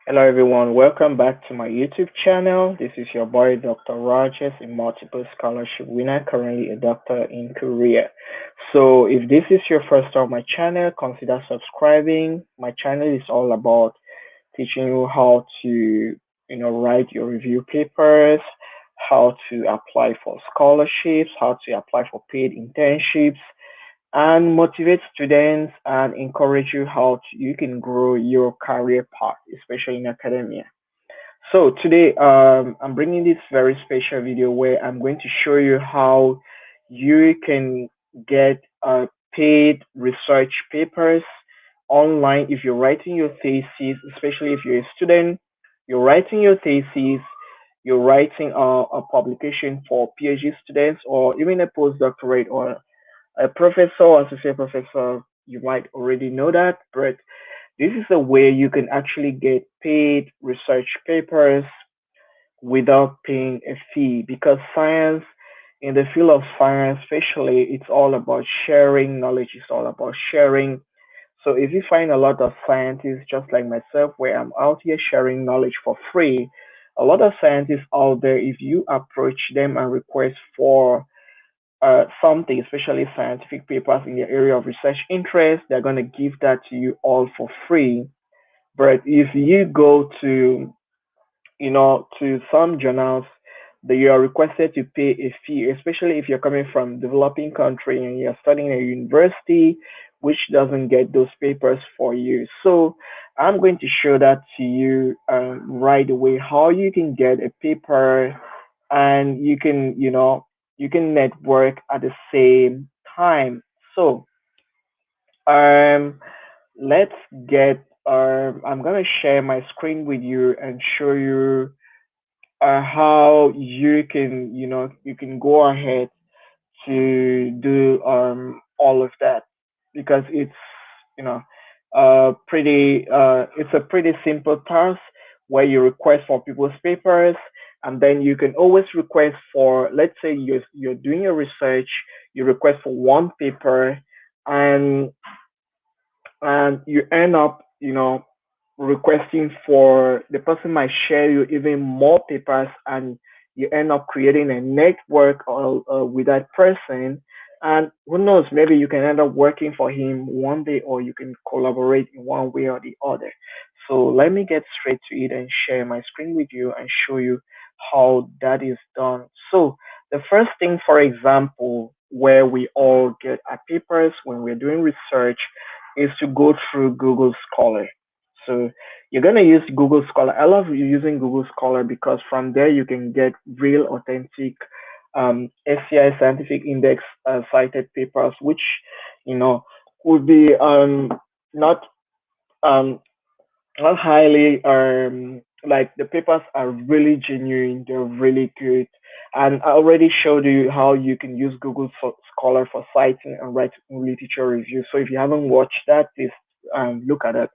Hello everyone, welcome back to my YouTube channel. This is your boy Dr. Rogers, a multiple scholarship winner, currently a doctor in Korea. So if this is your first time on my channel, consider subscribing. My channel is all about teaching you how to, write your review papers, how to apply for scholarships, how to apply for paid internships, and motivate students and encourage you how you can grow your career path, especially in academia. So today, I'm bringing this very special video where I'm going to show you how you can get paid research papers online if you're writing your thesis, especially if you're a student, you're writing your thesis, you're writing a publication for PhD students or even a postdoctorate or a professor, associate professor. You might already know that, but this is a way you can actually get paid research papers without paying a fee because science, in the field of science, especially, it's all about sharing knowledge, it's all about sharing. So if you find a lot of scientists just like myself, where I'm out here sharing knowledge for free, a lot of scientists out there, if you approach them and request for something, especially scientific papers in your area of research interest, they're going to give that to you all for free. But if you go to some journals that you are requested to pay a fee, especially if you're coming from developing country and you're studying at a university which doesn't get those papers for you. So I'm going to show that to you right away how you can get a paper and you can network at the same time. So um let's get I'm gonna share my screen with you and show you how you can you can go ahead to do all of that because it's you know it's a pretty simple task where you request for people's papers, and then you can always request for, let's say you're doing your research, you request for one paper, and you end up requesting for the person might share you even more papers, and you end up creating a network with that person, and who knows, maybe you can end up working for him one day, or you can collaborate in one way or the other. So let me get straight to it and share my screen with you and show you how that is done. So the first thing, for example, where we all get our papers when we're doing research is to go through Google Scholar. So you're gonna use Google Scholar. I love using Google Scholar because from there you can get real, authentic SCI Scientific Index cited papers, which you know would be not um not highly like the papers are really genuine, they're really good. And I already showed you how you can use Google Scholar for citing and writing literature reviews. So if you haven't watched that, please look at it.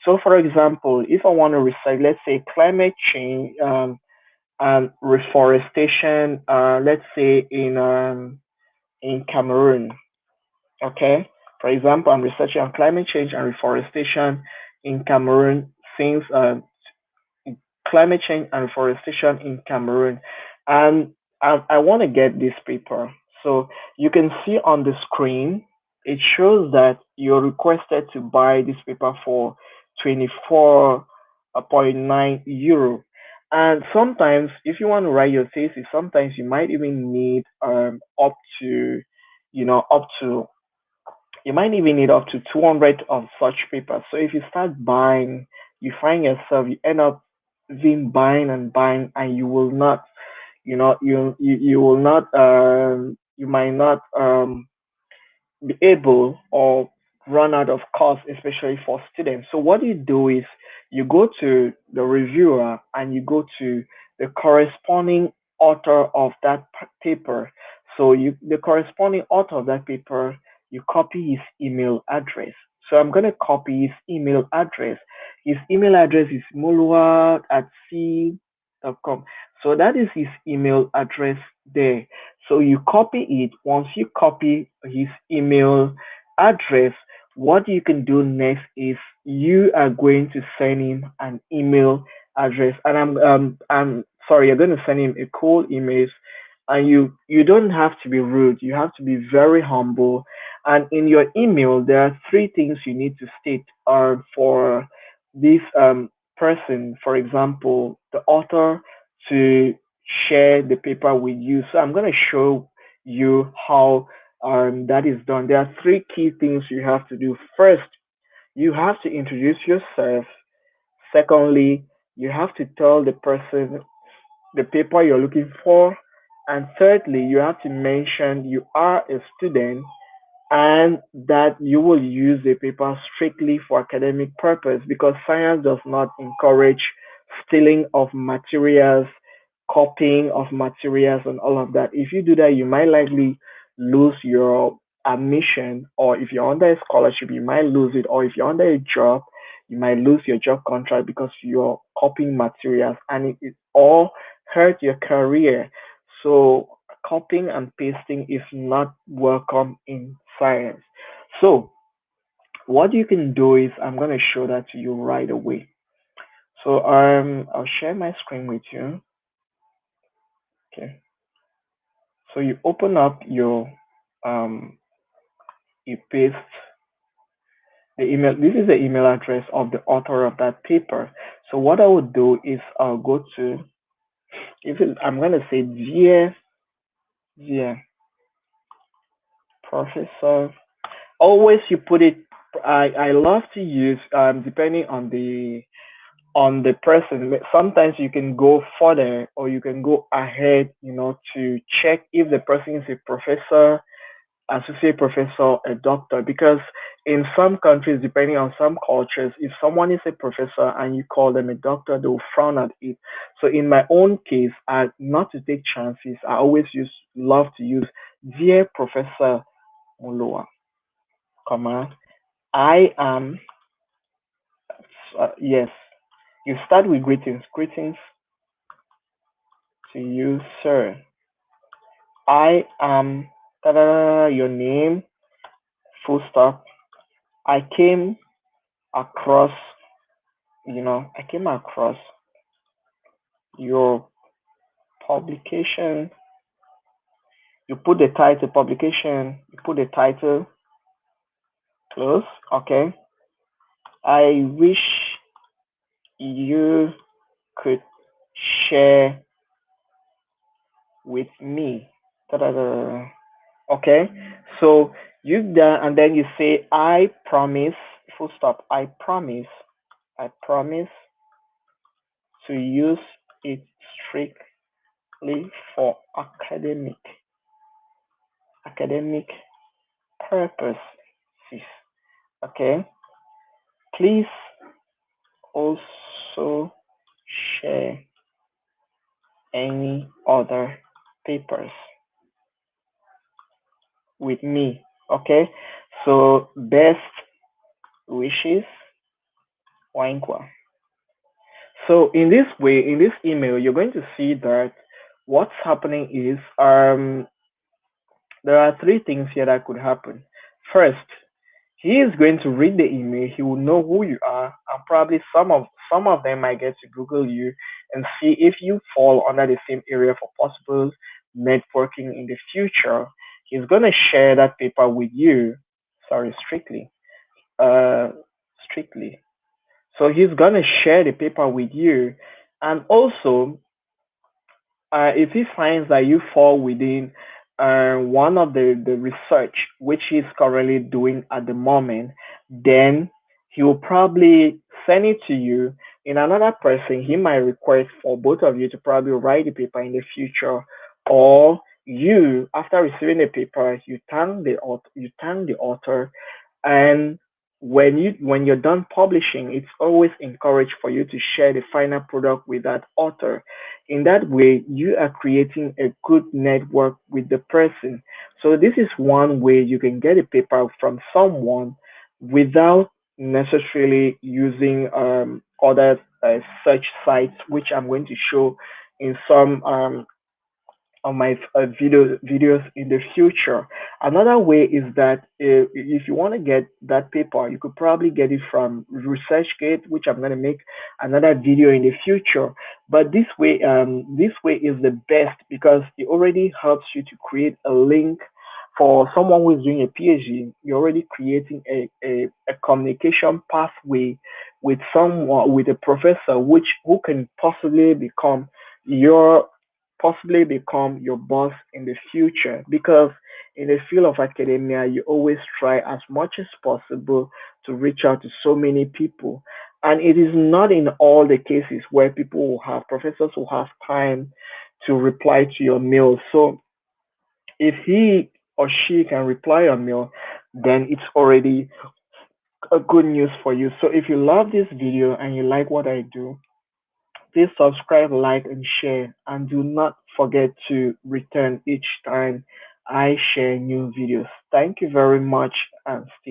So, for example, if I want to recite, let's say, climate change and reforestation, let's say in Cameroon, okay? For example, I'm researching on climate change and reforestation in Cameroon since climate change and reforestation in Cameroon, and I want to get this paper. So you can see on the screen, it shows that you're requested to buy this paper for 24.9 euro. And sometimes, if you want to write your thesis, sometimes you might even need up to, up to you might even need up to 200 of such papers. So if you start buying, you find yourself, you end up being buying and buying, and you will not, you will not, you might not be able or run out of cost, especially for students. So what you do is you go to the reviewer and you go to the corresponding author of that paper. So the corresponding author of that paper, you copy his email address. So I'm going to copy his email address. His email address is mulwa@c.com. So that is his email address there. So you copy it. Once you copy his email address, what you can do next is you are going to send him an email address, and I'm sorry, you're going to send him a cold email, and you don't have to be rude. You have to be very humble. And in your email, there are three things you need to state. For this person, for example, the author, to share the paper with you. So I'm going to show you how that is done. There are three key things you have to do. First, you have to introduce yourself. Secondly, you have to tell the person the paper you're looking for. And thirdly, you have to mention you are a student and that you will use the paper strictly for academic purpose, because science does not encourage stealing of materials, copying of materials, and all of that. If you do that, you might likely lose your admission, or if you're under a scholarship, you might lose it, or if you're under a job, you might lose your job contract because you're copying materials, and it all hurt your career. So copying and pasting is not welcome in science. So what you can do is I'm going to show that to you right away. So I'll share my screen with you. Okay. So you open up your you paste the email. This is the email address of the author of that paper. So what I would do is I'll go to, I'm going to say dear professor. Always you put it. I love to use depending on the person. Sometimes you can go further or you can go ahead, to check if the person is a professor, associate professor, a doctor. Because in some countries, depending on some cultures, if someone is a professor and you call them a doctor, they will frown at it. So in my own case, not to take chances, I always love to use dear Professor Muloa, comma, I am, yes, you start with greetings. Greetings to you, sir. I am your name, full stop. I came across, I came across your publication. You put the title, publication, you put the title, close, okay. I wish you could share with me. Ta-da-da. Okay, so you done, and then you say, I promise, full stop. I promise to use it strictly for academic purposes. Okay, please also share any other papers with me. Okay, so best wishes, Wankwa. So in this way, in this email, you're going to see that what's happening is there are three things here that could happen. First, he is going to read the email. He will know who you are, and probably some of them might get to Google you and see if you fall under the same area for possible networking in the future. He's going to share that paper with you. Sorry, strictly. Uh, strictly. So he's going to share the paper with you, and also if he finds that you fall within one of the research which he's currently doing at the moment, then he will probably send it to you. In another person, he might request for both of you to probably write the paper in the future, or you, after receiving the paper, you thank the author, and when you're done publishing, it's always encouraged for you to share the final product with that author. In that way, you are creating a good network with the person. So this is one way you can get a paper from someone without necessarily using other search sites, which I'm going to show in some on my videos in the future. Another way is that if you want to get that paper, you could probably get it from ResearchGate, which I'm going to make another video in the future. But this way is the best because it already helps you to create a link for someone who is doing a PhD. You're already creating a communication pathway with someone, with a professor, which who can your possibly become your boss in the future, because in the field of academia you always try as much as possible to reach out to so many people, and it is not in all the cases where people will have professors who have time to reply to your mail. So if he or she can reply on mail, then it's already a good news for you. So if you love this video and you like what I do, please subscribe, like, and share. And do not forget to return each time I share new videos. Thank you very much and stay